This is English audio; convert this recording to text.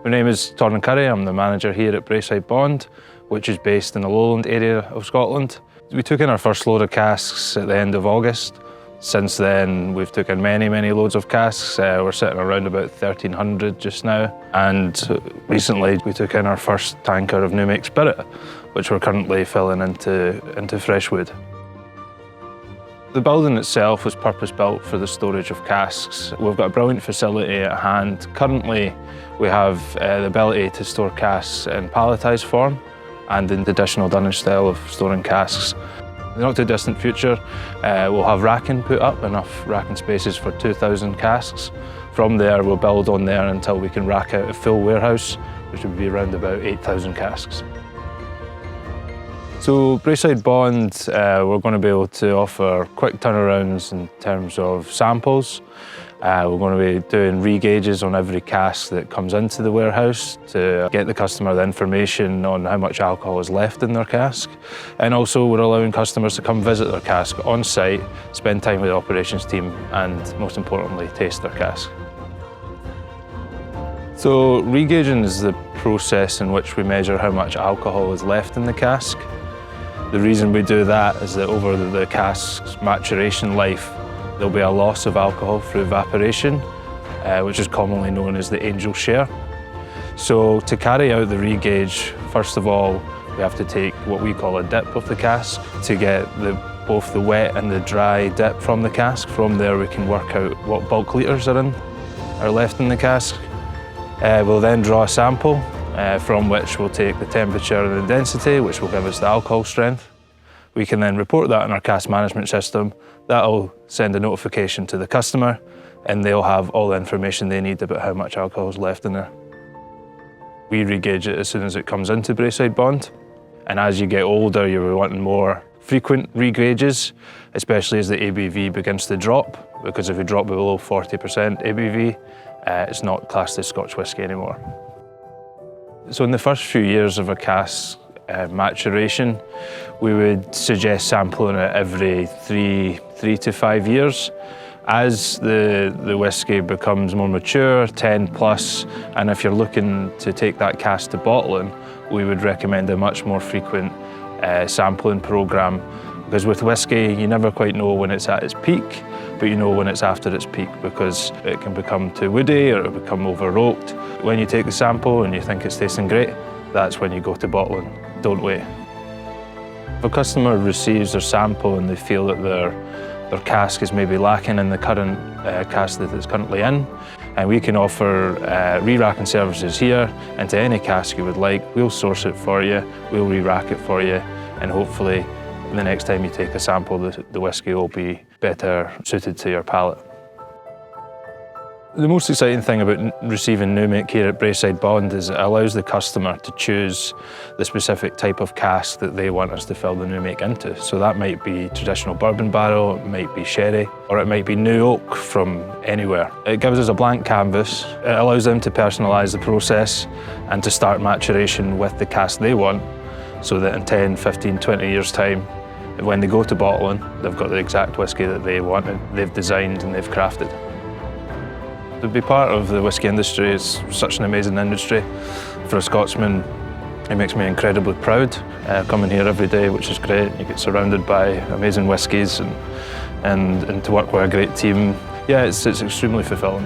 My name is Torin. I'm the manager here at Braeside Bond, which is based in the lowland area of Scotland. We took in our first load of casks at the end of August. Since then, we've taken many loads of casks. We're sitting around about 1,300 just now. And recently, we took in our first tanker of new make Spirit, which we're currently filling into fresh wood. The building itself was purpose-built for the storage of casks. We've got a brilliant facility at hand. Currently, we have the ability to store casks in palletised form and in the traditional dunnage style of storing casks. In the not too distant future, we'll have racking put up, enough racking spaces for 2,000 casks. From there, we'll build on there until we can rack out a full warehouse, which would be around about 8,000 casks. So Braeside Bond, we're going to be able to offer quick turnarounds in terms of samples. We're going to be doing regauges on every cask that comes into the warehouse to get the customer the information on how much alcohol is left in their cask. And also we're allowing customers to come visit their cask on site, spend time with the operations team and most importantly taste their cask. So regauging is the process in which we measure how much alcohol is left in the cask. The reason we do that is that over the cask's maturation life, there'll be a loss of alcohol through evaporation, which is commonly known as the angel share. So to carry out the regauge, first of all, we have to take what we call a dip of the cask to get both the wet and the dry dip from the cask. From there we can work out what bulk litres are left in the cask. We'll then draw a sample, from which we'll take the temperature and the density, which will give us the alcohol strength. We can then report that in our cask management system. That'll send a notification to the customer and they'll have all the information they need about how much alcohol is left in there. We regauge it as soon as it comes into Braeside Bond. And as you get older, you're wanting more frequent regauges, especially as the ABV begins to drop, because if you drop below 40% ABV, it's not classed as Scotch whisky anymore. So in the first few years of a cask maturation, we would suggest sampling it every three to 5 years. As the whisky becomes more mature, 10 plus, and if you're looking to take that cask to bottling, we would recommend a much more frequent sampling programme. Because with whisky, you never quite know when it's at its peak, but you know when it's after its peak because it can become too woody or it'll become over-oaked. When you take the sample and you think it's tasting great, that's when you go to bottling. Don't wait. If a customer receives their sample and they feel that their cask is maybe lacking in the current cask that it's currently in, and we can offer re-racking services here, and to any cask you would like, we'll source it for you, we'll re-rack it for you, and hopefully the next time you take a sample, the whisky will be better suited to your palate. The most exciting thing about receiving new make here at Braeside Bond is it allows the customer to choose the specific type of cask that they want us to fill the new make into. So that might be traditional bourbon barrel, it might be sherry, or it might be new oak from anywhere. It gives us a blank canvas. It allows them to personalise the process and to start maturation with the cask they want, so that in 10, 15, 20 years' time, when they go to bottling, they've got the exact whisky that they wanted, they've designed and they've crafted. To be part of the whisky industry is such an amazing industry. For a Scotsman, it makes me incredibly proud. Coming here every day, which is great. You get surrounded by amazing whiskies and to work with a great team. Yeah, it's extremely fulfilling.